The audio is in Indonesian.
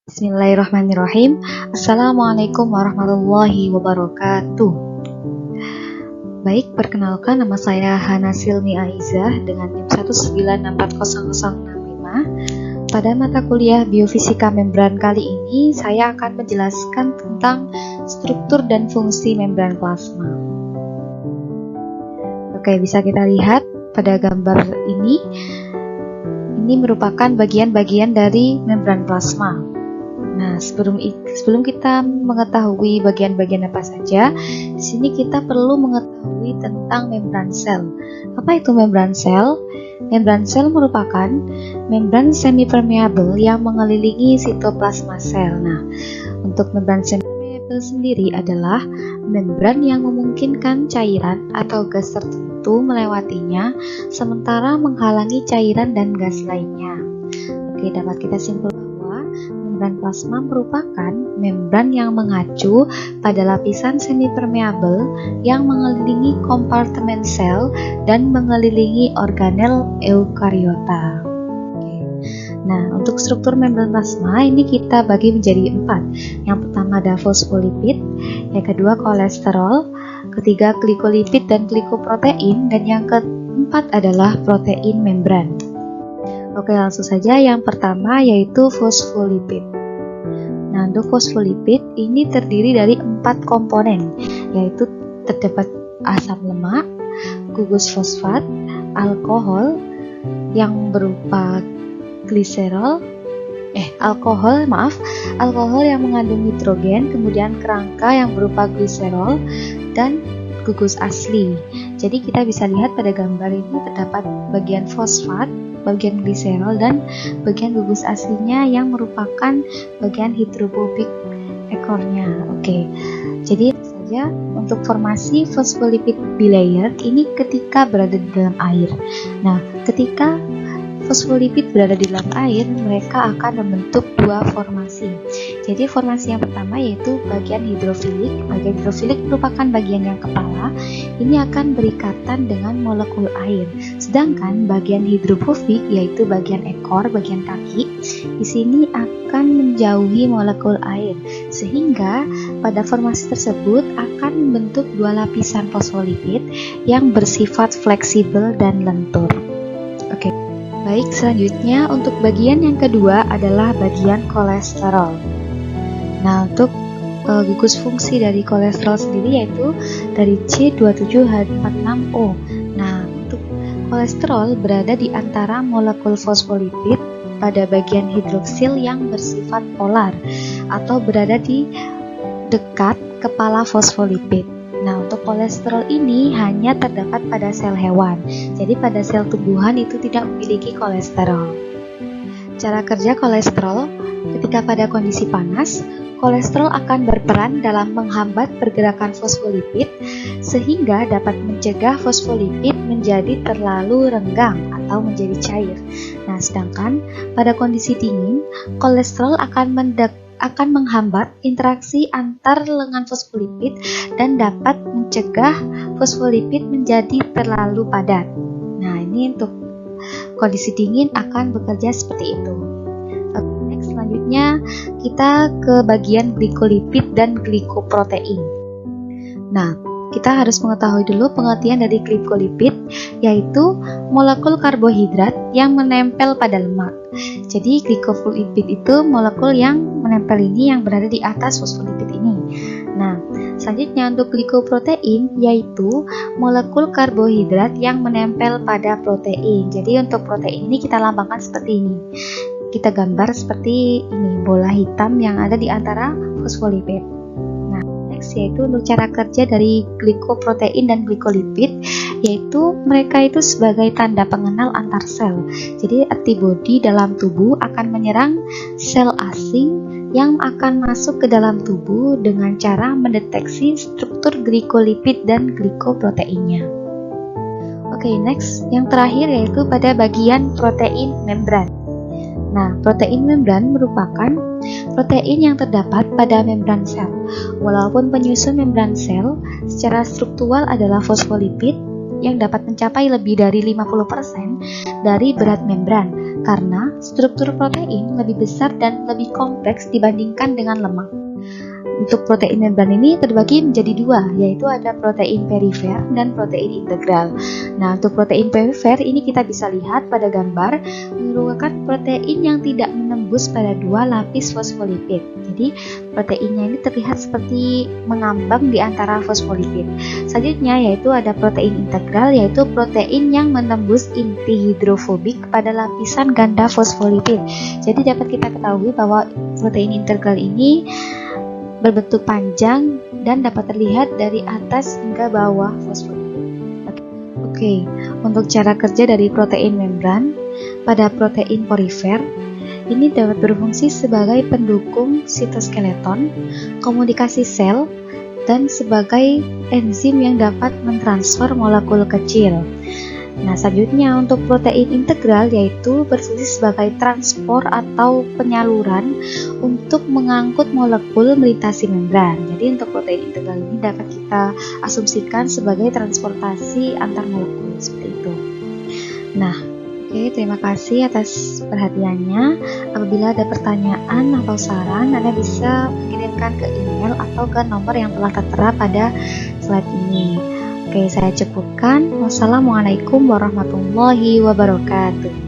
Bismillahirrahmanirrahim. Assalamualaikum warahmatullahi wabarakatuh. Baik, perkenalkan nama saya Hana Silmi Aizah dengan NIM 1964065. Pada mata kuliah Biofisika Membran kali ini, saya akan menjelaskan tentang struktur dan fungsi membran plasma. Oke, bisa kita lihat pada gambar ini merupakan bagian-bagian dari membran plasma. Nah, sebelum kita mengetahui bagian-bagian apa saja, di sini kita perlu mengetahui tentang membran sel. Apa itu membran sel? Membran sel merupakan membran semi-permeable yang mengelilingi sitoplasma sel. Nah, untuk membran semi-permeable sendiri adalah membran yang memungkinkan cairan atau gas tertentu melewatinya, sementara menghalangi cairan dan gas lainnya. Oke, dapat kita simpulkan bahwa membran plasma merupakan membran yang mengacu pada lapisan semi-permeable yang mengelilingi kompartemen sel dan mengelilingi organel eukariota. Nah, untuk struktur membran plasma ini kita bagi menjadi 4. Yang pertama ada fosfolipid, yang kedua kolesterol, ketiga glikolipid dan glikoprotein, dan yang keempat adalah protein membran. Oke, langsung saja yang pertama yaitu fosfolipid. Nah, untuk fosfolipid ini terdiri dari 4 komponen, yaitu terdapat asam lemak, gugus fosfat, alkohol yang berupa alkohol yang mengandung nitrogen, kemudian kerangka yang berupa gliserol, dan gugus asli. Jadi kita bisa lihat pada gambar ini terdapat bagian fosfat, bagian gliserol, dan bagian gugus aslinya yang merupakan bagian hidrofobik ekornya. Oke, jadi saja untuk formasi fosfolipid bilayer ini ketika berada di dalam air. Nah, ketika fosfolipid berada di dalam air, mereka akan membentuk 2 formasi. Jadi formasi yang pertama yaitu bagian hidrofilik. Bagian hidrofilik merupakan bagian yang kepala. Ini akan berikatan dengan molekul air. Sedangkan bagian hidrofobik yaitu bagian ekor, bagian kaki, di sini akan menjauhi molekul air. Sehingga pada formasi tersebut akan membentuk 2 lapisan fosfolipid yang bersifat fleksibel dan lentur. Oke. Baik, selanjutnya untuk bagian yang kedua adalah bagian kolesterol. Nah, untuk gugus fungsi dari kolesterol sendiri yaitu dari C27H46O. Nah, untuk kolesterol berada di antara molekul fosfolipid pada bagian hidroksil yang bersifat polar atau berada di dekat kepala fosfolipid. Nah, untuk kolesterol ini hanya terdapat pada sel hewan. Jadi pada sel tumbuhan itu tidak memiliki kolesterol. Cara kerja kolesterol, ketika pada kondisi panas, kolesterol akan berperan dalam menghambat pergerakan fosfolipid sehingga dapat mencegah fosfolipid menjadi terlalu renggang atau menjadi cair. Nah, sedangkan pada kondisi dingin, kolesterol akan menghambat interaksi antar lengan fosfolipid dan dapat mencegah fosfolipid menjadi terlalu padat. Nah, ini untuk kondisi dingin akan bekerja seperti itu. Next, selanjutnya kita ke bagian glikolipid dan glikoprotein. Nah, kita harus mengetahui dulu pengertian dari glikolipid, yaitu molekul karbohidrat yang menempel pada lemak. Jadi glikolipid itu molekul yang menempel ini yang berada di atas fosfolipid ini. Nah, selanjutnya untuk glikoprotein yaitu molekul karbohidrat yang menempel pada protein. Jadi untuk protein ini kita lambangkan seperti ini. Kita gambar seperti ini, bola hitam yang ada di antara fosfolipid. Yaitu untuk cara kerja dari glikoprotein dan glikolipid, yaitu mereka itu sebagai tanda pengenal antar sel. Jadi antibodi dalam tubuh akan menyerang sel asing yang akan masuk ke dalam tubuh dengan cara mendeteksi struktur glikolipid dan glikoproteinnya. Oke, next, yang terakhir yaitu pada bagian protein membran. Nah, protein membran merupakan protein yang terdapat pada membran sel. Walaupun penyusun membran sel secara struktural adalah fosfolipid yang dapat mencapai lebih dari 50% dari berat membran, karena struktur protein lebih besar dan lebih kompleks dibandingkan dengan lemak. Untuk protein membran ini terbagi menjadi dua, yaitu ada protein perifer dan protein integral. Nah, untuk protein perifer ini kita bisa lihat pada gambar merupakan protein yang tidak menembus pada dua lapis fosfolipid. Jadi, proteinnya ini terlihat seperti mengambang di antara fosfolipid. Selanjutnya yaitu ada protein integral, yaitu protein yang menembus inti hidrofobik pada lapisan ganda fosfolipid. Jadi dapat kita ketahui bahwa protein integral ini berbentuk panjang dan dapat terlihat dari atas hingga bawah fosfolipid. Oke, untuk cara kerja dari protein membran pada protein perifer ini dapat berfungsi sebagai pendukung sitoskeleton, komunikasi sel, dan sebagai enzim yang dapat mentransfer molekul kecil. Nah, selanjutnya untuk protein integral yaitu berfungsi sebagai transport atau penyaluran untuk mengangkut molekul melintasi membran. Jadi untuk protein integral ini dapat kita asumsikan sebagai transportasi antar molekul seperti itu. Nah, oke, terima kasih atas perhatiannya. Apabila ada pertanyaan atau saran, Anda bisa mengirimkan ke email atau ke nomor yang telah tertera pada slide ini. Oke, saya cukupkan. Wassalamualaikum warahmatullahi wabarakatuh.